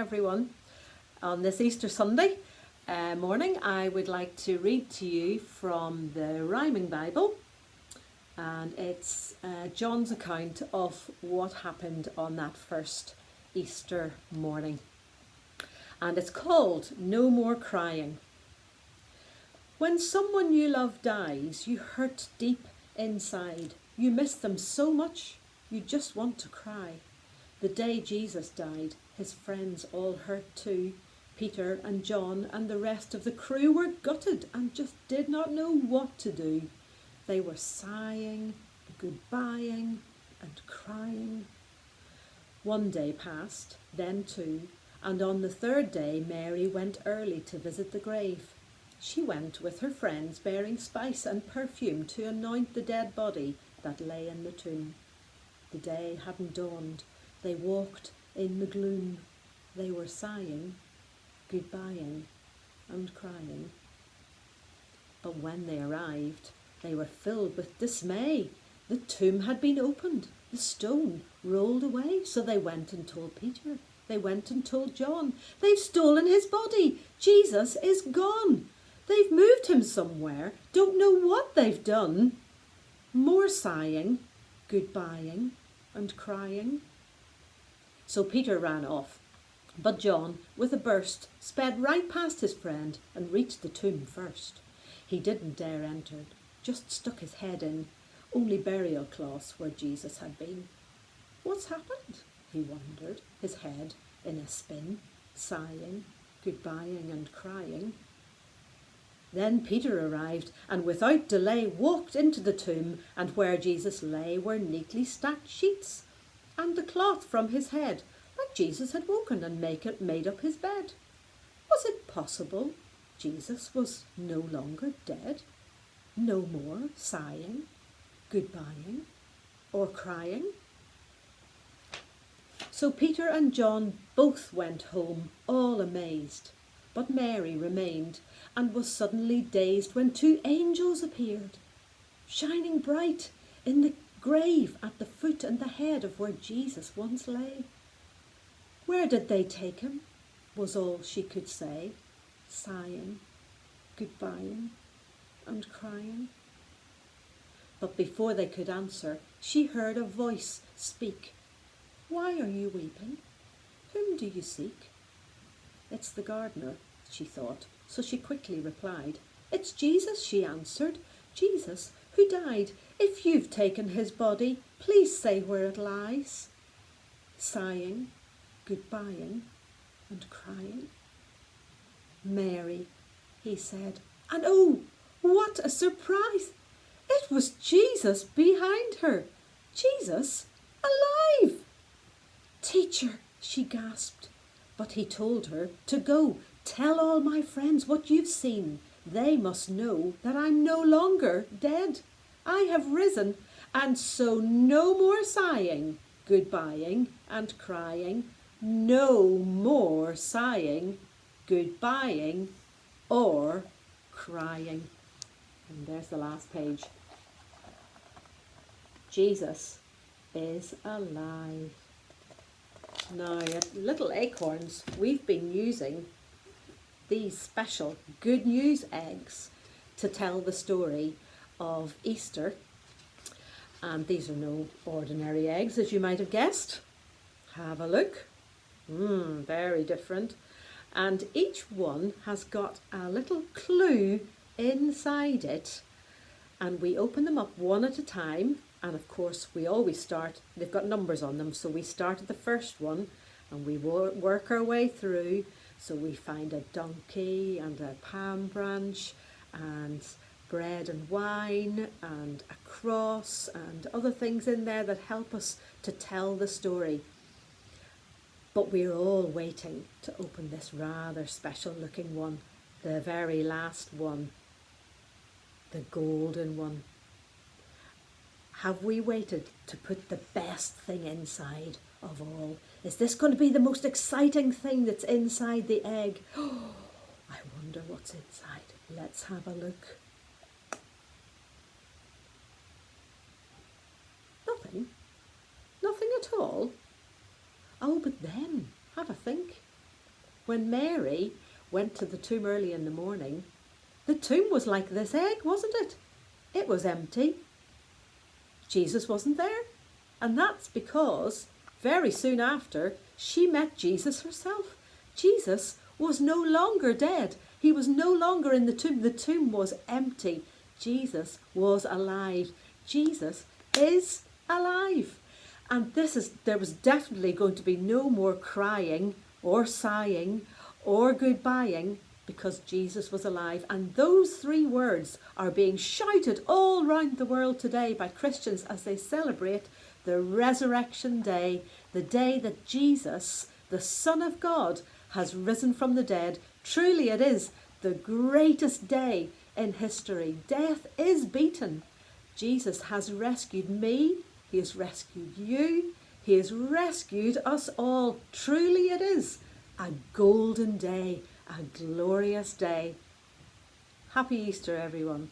everyone. On this Easter Sunday morning, I would like to read to you from the Rhyming Bible, and it's John's account of what happened on that first Easter morning. And it's called No More Crying. When someone you love dies, you hurt deep inside. You miss them so much, you just want to cry. The day Jesus died, his friends all hurt too. Peter and John and the rest of the crew were gutted and just did not know what to do. They were sighing, goodbying and crying. One day passed, then two, and on the third day Mary went early to visit the grave. She went with her friends bearing spice and perfume to anoint the dead body that lay in the tomb. The day hadn't dawned. They walked in the gloom. They were sighing, goodbying and crying. But when they arrived, they were filled with dismay. The tomb had been opened, the stone rolled away. So they went and told Peter. They went and told John. They've stolen his body. Jesus is gone. They've moved him somewhere. Don't know what they've done. More sighing, goodbying and crying. So Peter ran off, but John, with a burst, sped right past his friend and reached the tomb first. He didn't dare enter, just stuck his head in, only burial cloths where Jesus had been. What's happened? He wondered, his head in a spin, sighing, goodbying and crying. Then Peter arrived and without delay walked into the tomb, and where Jesus lay were neatly stacked sheets and the cloth from his head, like Jesus had woken and made up his bed. Was it possible Jesus was no longer dead? No more sighing, goodbying or crying? So Peter and John both went home, all amazed. But Mary remained and was suddenly dazed when two angels appeared, shining bright in the grave at the foot and the head of where Jesus once lay. Where did they take him? Was all she could say, sighing, goodbying and crying. But before they could answer, she heard a voice speak. Why are you weeping? Whom do you seek? It's the gardener, she thought, so she quickly replied. It's Jesus, she answered. Jesus, who died. If you've taken his body, please say where it lies. Sighing, goodbying and crying. Mary, he said, and oh, what a surprise! It was Jesus behind her. Jesus, alive! Teacher, she gasped. But he told her to go. Tell all my friends what you've seen. They must know that I'm no longer dead. I have risen, and so no more sighing, goodbying and crying. No more sighing, goodbying or crying. And there's the last page. Jesus is alive. Now, at Little Acorns, we've been using these special Good News eggs to tell the story of Easter. And these are no ordinary eggs, as you might have guessed. Have a look. Very different. And each one has got a little clue inside it. And we open them up one at a time. And of course, we always start, they've got numbers on them. So we start at the first one and we work our way through. So we find a donkey and a palm branch and bread and wine and a cross and other things in there that help us to tell the story. But we're all waiting to open this rather special looking one, the very last one, the golden one. Have we waited to put the best thing inside of all? Is this going to be the most exciting thing that's inside the egg? Oh, I wonder what's inside. Let's have a look. Nothing at all. Oh, but then, have a think. when Mary went to the tomb early in the morning, the tomb was like this egg, wasn't it? It was empty. Jesus wasn't there. And that's because very soon after, she met Jesus herself. Jesus was no longer dead. He was no longer in the tomb. The tomb was empty. Jesus was alive. Jesus is alive. And there was definitely going to be no more crying or sighing or goodbying, because Jesus was alive. And those three words are being shouted all round the world today by Christians as they celebrate the resurrection day, the day that Jesus, the Son of God, has risen from the dead. Truly it is the greatest day in history. Death is beaten. Jesus has rescued me. He has rescued you. He has rescued us all. Truly it is a golden day, a glorious day. Happy Easter, everyone.